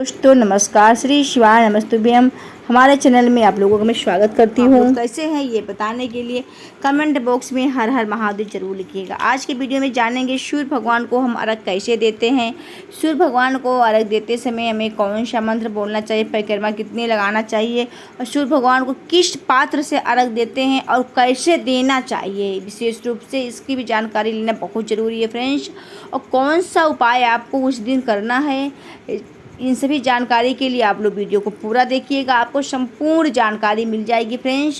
दोस्तों नमस्कार, श्री शिवाय नमस्तुभ्यम। हमारे चैनल में आप लोगों का मैं स्वागत करती हूँ। कैसे हैं ये बताने के लिए कमेंट बॉक्स में हर हर महादेव जरूर लिखिएगा। आज के वीडियो में जानेंगे सूर्य भगवान को हम अर्घ कैसे देते हैं। सूर्य भगवान को अर्घ देते समय हमें कौन सा मंत्र बोलना चाहिए, परिक्रमा कितनी लगाना चाहिए और सूर्य भगवान को किस पात्र से अर्घ देते हैं और कैसे देना चाहिए, विशेष रूप से इसकी भी जानकारी लेना बहुत ज़रूरी है फ्रेंड्स। और कौन सा उपाय आपको उस दिन करना है, इन सभी जानकारी के लिए आप लोग वीडियो को पूरा देखिएगा, आपको संपूर्ण जानकारी मिल जाएगी फ्रेंड्स।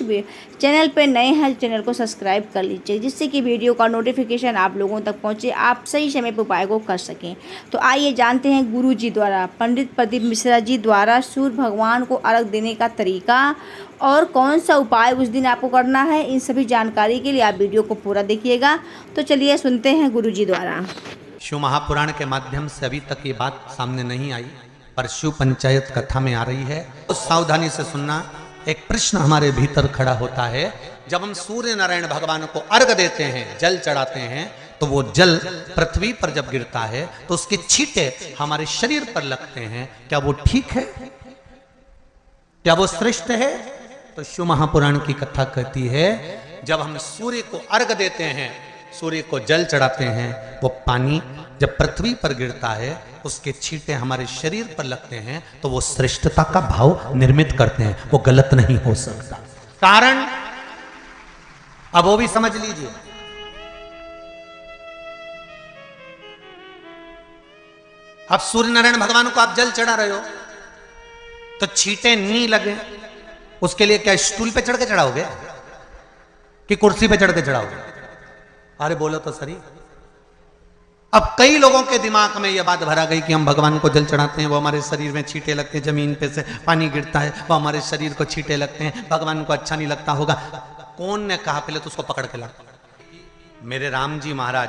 चैनल पर नए हैं, चैनल को सब्सक्राइब कर लीजिए जिससे कि वीडियो का नोटिफिकेशन आप लोगों तक पहुंचे, आप सही समय पर उपाय को कर सकें। तो आइए जानते हैं गुरु जी द्वारा, पंडित प्रदीप मिश्रा जी द्वारा सूर्य भगवान को अर्घ देने का तरीका और कौन सा उपाय उस दिन आपको करना है। इन सभी जानकारी के लिए आप वीडियो को पूरा देखिएगा। तो चलिए सुनते हैं गुरु जी द्वारा। शिव महापुराण के माध्यम से अभी तक ये बात सामने नहीं आई, पर शिव पंचायत कथा में आ रही है। तो सावधानी से सुनना। एक प्रश्न हमारे भीतर खड़ा होता है, जब हम सूर्य नारायण भगवान को अर्घ देते हैं, जल चढ़ाते हैं, तो वो जल पृथ्वी पर जब गिरता है तो उसके छींटे हमारे शरीर पर लगते हैं। क्या वो ठीक है? क्या वो श्रेष्ठ है? तो शिव महापुराण की कथा कहती है, जब हम सूर्य को अर्घ देते हैं, सूर्य को जल चढ़ाते हैं, वो पानी जब पृथ्वी पर गिरता है, उसके छींटे हमारे शरीर पर लगते हैं, तो वो श्रेष्ठता का भाव निर्मित करते हैं। वो गलत नहीं हो सकता। कारण अब वो भी समझ लीजिए। अब सूर्य नारायण भगवान को आप जल चढ़ा रहे हो तो छींटे नहीं लगे, उसके लिए क्या स्टूल पे चढ़ के चढ़ाओगे कि कुर्सी पे चढ़ के चढ़ाओगे? अरे बोलो तो सही। अब कई लोगों के दिमाग में यह बात भरा गई कि हम भगवान को जल चढ़ाते हैं, वो हमारे शरीर में छींटे लगते हैं, जमीन पे से पानी गिरता है, वो हमारे शरीर को छींटे लगते हैं, भगवान को अच्छा नहीं लगता होगा। कौन ने कहा? पहले तो उसको पकड़ के ला। मेरे राम जी महाराज,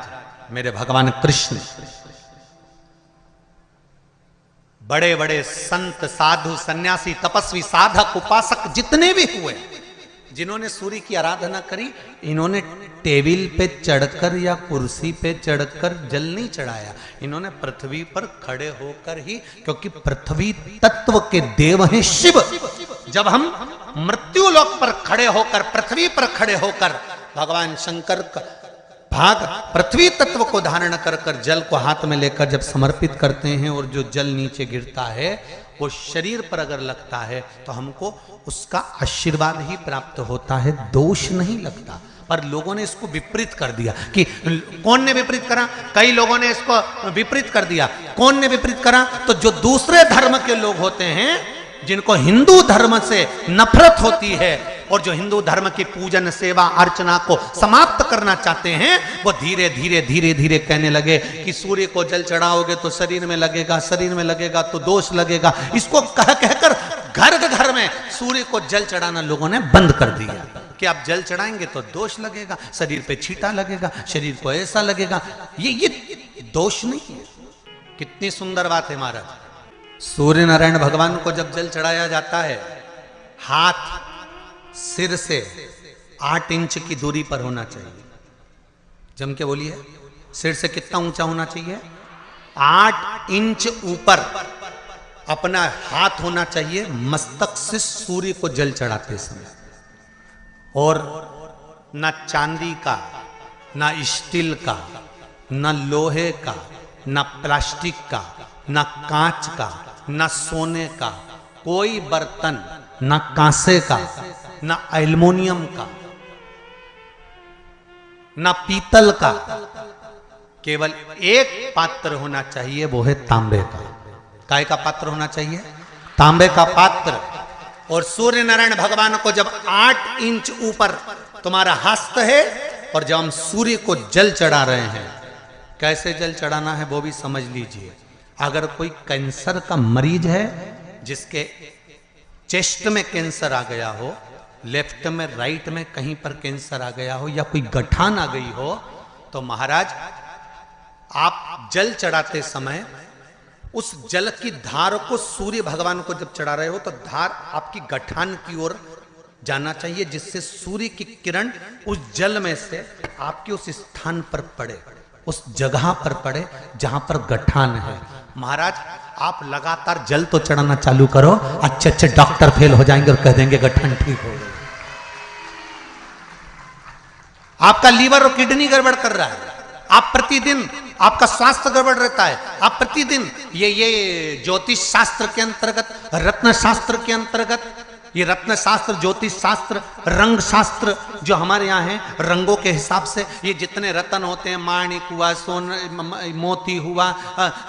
मेरे भगवान कृष्ण, बड़े बड़े संत, साधु, सन्यासी, तपस्वी, साधक, उपासक जितने भी हुए, जिन्होंने सूर्य की आराधना करी, इन्होंने टेबल पे चढ़कर या कुर्सी पे चढ़कर जल नहीं चढ़ाया। इन्होंने पृथ्वी पर खड़े होकर ही, क्योंकि पृथ्वी तत्व के देव हैं शिव। जब हम मृत्यु लोक पर खड़े होकर, पृथ्वी पर खड़े होकर भगवान शंकर का भाग पृथ्वी तत्व को धारण कर कर जल को हाथ में लेकर जब समर्पित करते हैं और जो जल नीचे गिरता है वो शरीर पर अगर लगता है तो हमको उसका आशीर्वाद ही प्राप्त होता है, दोष नहीं लगता। पर लोगों ने इसको विपरीत कर दिया। कि कौन ने विपरीत करा? कई लोगों ने इसको विपरीत कर दिया। कौन ने विपरीत करा? तो जो दूसरे धर्म के लोग होते हैं, जिनको हिंदू धर्म से नफरत होती है और जो हिंदू धर्म की पूजन, सेवा, अर्चना को समाप्त करना चाहते हैं, वो धीरे धीरे धीरे धीरे कहने लगे कि सूर्य को जल चढ़ाओगे तो शरीर में लगेगा, शरीर में लगेगा तो दोष लगेगा। इसको कह कहकर घर घर में सूर्य को जल चढ़ाना लोगों ने बंद कर दिया कि आप जल चढ़ाएंगे तो दोष लगेगा, शरीर पे छींटा लगेगा, शरीर को ऐसा लगेगा। ये दोष नहीं है। कितनी सुंदर बात है महाराज। सूर्य नारायण भगवान को जब जल चढ़ाया जाता है, हाथ सिर से 8 इंच की दूरी पर होना चाहिए। जम के बोलिए, सिर से कितना ऊंचा होना चाहिए? 8 इंच ऊपर अपना हाथ होना चाहिए मस्तक से सूर्य को जल चढ़ाते समय। और न चांदी का, न स्टील का, न लोहे का, न प्लास्टिक का, न कांच का, न सोने का कोई बर्तन, न कांसे का, न एल्युमिनियम का, न पीतल का, केवल एक पात्र होना चाहिए, वो है तांबे का। काय का पात्र होना चाहिए? तांबे का पात्र। और सूर्य नारायण भगवान को जब 8 इंच ऊपर तुम्हारा हस्त है और जब हम सूर्य को जल चढ़ा रहे हैं, कैसे जल चढ़ाना है वो भी समझ लीजिए। अगर कोई कैंसर का मरीज है, जिसके चेस्ट में कैंसर आ गया हो, लेफ्ट में, राइट में कहीं पर कैंसर आ गया हो, या कोई गठान आ गई हो, तो महाराज आप जल चढ़ाते समय उस जल की धार को सूर्य भगवान को जब चढ़ा रहे हो तो धार आपकी गठान की ओर जाना चाहिए, जिससे सूर्य की किरण उस जल में से आपके उस स्थान पर पड़े, उस जगह पर पड़े जहां पर गठान है। महाराज आप लगातार जल तो चढ़ाना चालू करो, अच्छे अच्छे डॉक्टर फेल हो जाएंगे और कह देंगे गठन ठीक हो गई। आपका लीवर और किडनी गड़बड़ कर रहा है, आप प्रतिदिन आपका स्वास्थ्य गड़बड़ रहता है, आप प्रतिदिन ये ज्योतिष शास्त्र के अंतर्गत, रत्न शास्त्र के अंतर्गत, ये रत्न शास्त्र, ज्योतिष शास्त्र, रंग शास्त्र जो हमारे यहाँ है, रंगों के हिसाब से ये जितने रत्न होते हैं, माणिक हुआ, मोती हुआ,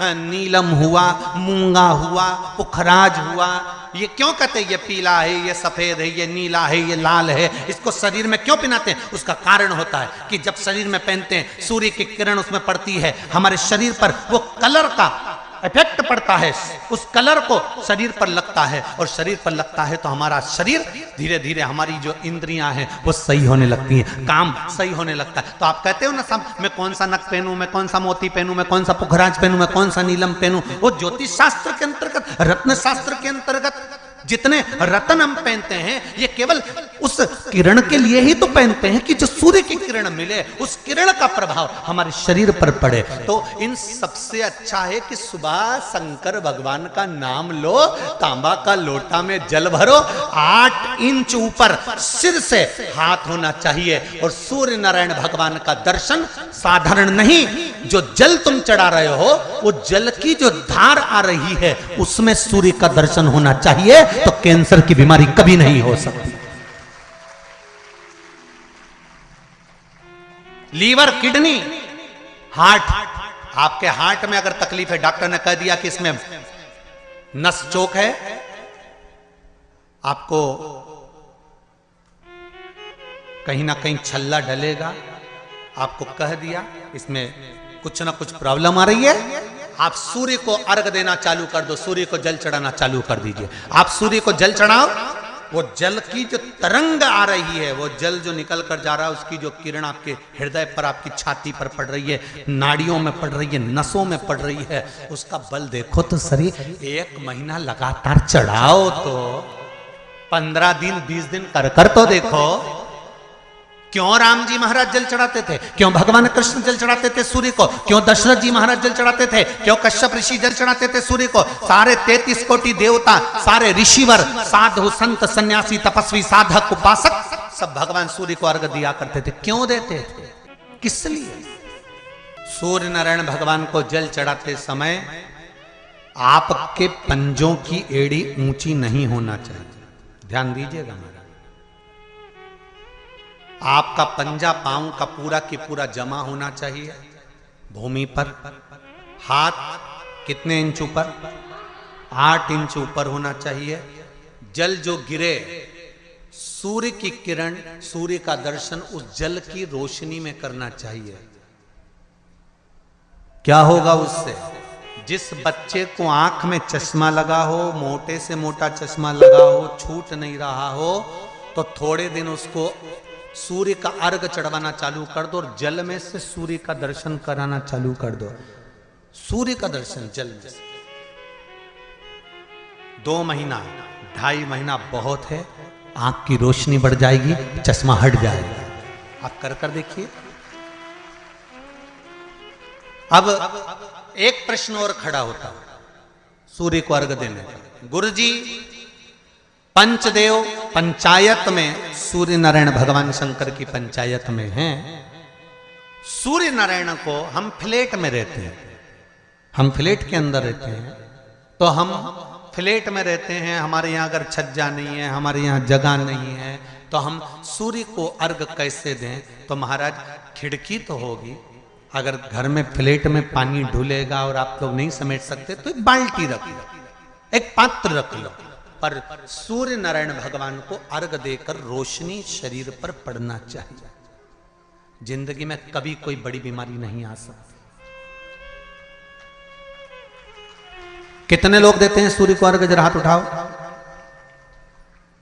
नीलम हुआ, मूंगा हुआ, पुखराज हुआ, ये क्यों कहते हैं ये पीला है, ये सफेद है, ये नीला है, ये लाल है, इसको शरीर में क्यों पहनाते हैं? उसका कारण होता है कि जब शरीर में पहनते हैं सूर्य की किरण उसमें पड़ती है, हमारे शरीर पर वो कलर का इफेक्ट पड़ता है, उस कलर को शरीर पर लगता है, और शरीर पर लगता है तो हमारा शरीर धीरे धीरे, हमारी जो इंद्रियां हैं वो सही होने लगती हैं, काम सही होने लगता है। तो आप कहते हो ना सब, मैं कौन सा नक पहनूं, मैं कौन सा मोती पहनूं, मैं कौन सा पुखराज पहनूं, मैं कौन सा नीलम पहनूं, वो ज्योतिष शास्त्र के अंतर्गत, रत्न शास्त्र के अंतर्गत जितने रत्न हम पहनते हैं ये केवल उस किरण के लिए ही तो पहनते हैं कि जो सूर्य की किरण मिले, उस किरण का प्रभाव हमारे शरीर पर पड़े। तो इन सबसे अच्छा है कि सुबह शंकर भगवान का नाम लो, तांबा का लोटा में जल भरो, 8 इंच ऊपर सिर से हाथ होना चाहिए, और सूर्य नारायण भगवान का दर्शन साधारण नहीं, जो जल तुम चढ़ा रहे हो वो जल की जो धार आ रही है उसमें सूर्य का दर्शन होना चाहिए, तो कैंसर की बीमारी कभी नहीं हो सकती। लीवर, किडनी, हार्ट, आपके हार्ट में अगर तकलीफ है, डॉक्टर ने कह दिया कि इसमें नस चोक है, आपको कहीं ना कहीं छल्ला डलेगा, आपको कह दिया इसमें कुछ ना कुछ प्रॉब्लम आ रही है, आप सूर्य को अर्घ देना चालू कर दो, सूर्य को जल चढ़ाना चालू कर दीजिए। आप सूर्य को जल चढ़ाओ, वो जल की जो तरंग आ रही है, वो जल जो निकल कर जा रहा है, उसकी जो किरण आपके हृदय पर, आपकी छाती पर पड़ रही है, नाड़ियों में पड़ रही है, नसों में पड़ रही है, उसका बल देखो तो शरीर 1 महीना लगातार चढ़ाओ तो 15 दिन 20 दिन कर तो देखो। क्यों राम जी महाराज जल चढ़ाते थे, क्यों भगवान कृष्ण जल चढ़ाते थे सूर्य को, क्यों दशरथ जी महाराज जल चढ़ाते थे, क्यों कश्यप ऋषि जल चढ़ाते थे सूर्य को, सारे 33 कोटि देवता, सारे ऋषिवर, साधु संत सन्यासी तपस्वी साधक उपासक सब भगवान सूर्य को अर्घ दिया करते थे। क्यों देते थे, किस लिए? सूर्य नारायण भगवान को जल चढ़ाते समय आपके पंजों की एड़ी ऊंची नहीं होना चाहिए, ध्यान दीजिएगा। आपका पंजा पांव का पूरा की पूरा जमा होना चाहिए भूमि पर, हाथ कितने इंच ऊपर, 8 इंच ऊपर होना चाहिए। जल जो गिरे, सूर्य की किरण, सूर्य का दर्शन उस जल की रोशनी में करना चाहिए। क्या होगा उससे? जिस बच्चे को आंख में चश्मा लगा हो, मोटे से मोटा चश्मा लगा हो, छूट नहीं रहा हो, तो थोड़े दिन उसको सूर्य का अर्घ चढ़वाना चालू कर दो, और जल में से सूर्य का दर्शन कराना चालू कर दो। सूर्य का दर्शन जल में से 2 महीना 2.5 महीना बहुत है, आंख की रोशनी बढ़ जाएगी, चश्मा हट जाएगा। आप कर देखिए। अब एक प्रश्न और खड़ा होता है सूर्य को अर्घ देने का। गुरुजी, पंचदेव पंचायत में सूर्य नारायण भगवान शंकर की पंचायत में हैं। सूर्य नारायण को हम फ्लैट में रहते हैं, हम फ्लैट के अंदर रहते हैं, तो हम फ्लैट में रहते हैं, हमारे यहाँ अगर छज्जा नहीं है, हमारे यहाँ जगह नहीं है, तो हम सूर्य को अर्घ कैसे दें? तो महाराज खिड़की तो होगी, अगर घर में फ्लैट में पानी ढुलेगा और आप लोग नहीं समेट सकते तो एक बाल्टी रख लो, एक पात्र रख लो, पर सूर्य नारायण भगवान को अर्घ देकर रोशनी शरीर पर पड़ना चाहिए। जिंदगी में कभी कोई बड़ी बीमारी नहीं आ सकती। कितने लोग देते हैं सूर्य को अर्घ? जरा हाथ उठाओ।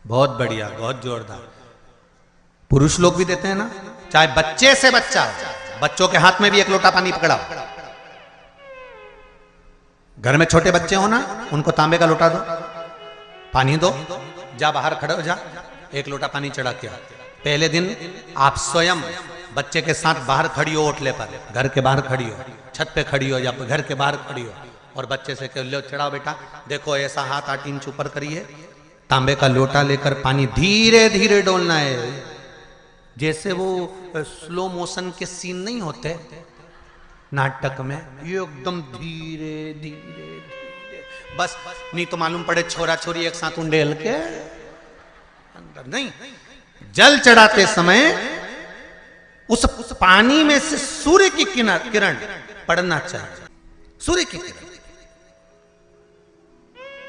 बहुत बढ़िया, बहुत जोरदार। पुरुष लोग भी देते हैं ना, चाहे बच्चे से बच्चा हो, बच्चों के हाथ में भी 1 लोटा पानी पकड़ाओ। घर में छोटे बच्चे हो ना, उनको तांबे का लोटा दो, पानी दो, जा बाहर खड़े हो जा, 1 लोटा पानी चढ़ा के। पहले दिन आप स्वयं बच्चे के साथ बाहर खड़ी हो, ओटले पर, घर के बाहर खड़ी हो, छत पे खड़ी हो या घर के बाहर खड़ी हो, और बच्चे से कह लो चढ़ाओ बेटा, देखो ऐसा हाथ 8 इंच ऊपर करिए, तांबे का लोटा लेकर पानी धीरे धीरे डोलना है, जैसे वो स्लो मोशन के सीन नहीं होते नाटक में, ये एकदम धीरे धीरे धीरे, बस नहीं तो मालूम पड़े छोरा छोरी एक साथ उंडेल के अंदर नहीं। जल चढ़ाते समय उस पानी में से सूर्य की किरण पड़ना चाहिए, सूर्य की किरण।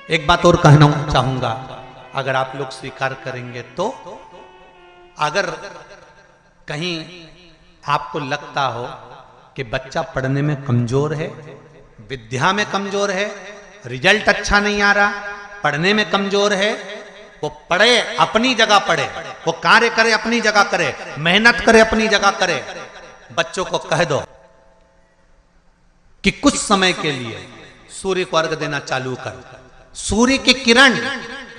एक बात और कहना चाहूंगा, अगर आप लोग स्वीकार करेंगे तो, अगर कहीं आपको लगता हो कि बच्चा पढ़ने में कमजोर है, विद्या में कमजोर है, रिजल्ट अच्छा नहीं आ रहा, पढ़ने में कमजोर है, वो पढ़े अपनी जगह पढ़े, वो कार्य करे अपनी जगह करे, मेहनत करे अपनी जगह करे, बच्चों को कह दो कि कुछ समय के लिए सूर्य को अर्घ देना चालू कर। सूर्य की किरण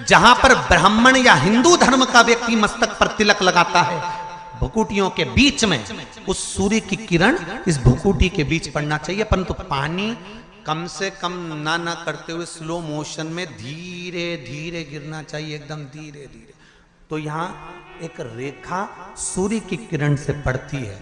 जहां पर ब्राह्मण या हिंदू धर्म का व्यक्ति मस्तक पर तिलक लगाता है, भुकुटियों के बीच में उस सूर्य की किरण इस भुकुटी के बीच पड़ना चाहिए, परंतु पानी कम से कम ना करते हुए स्लो मोशन में धीरे धीरे गिरना चाहिए, एकदम धीरे धीरे। तो यहां एक रेखा सूर्य की किरण से पड़ती है,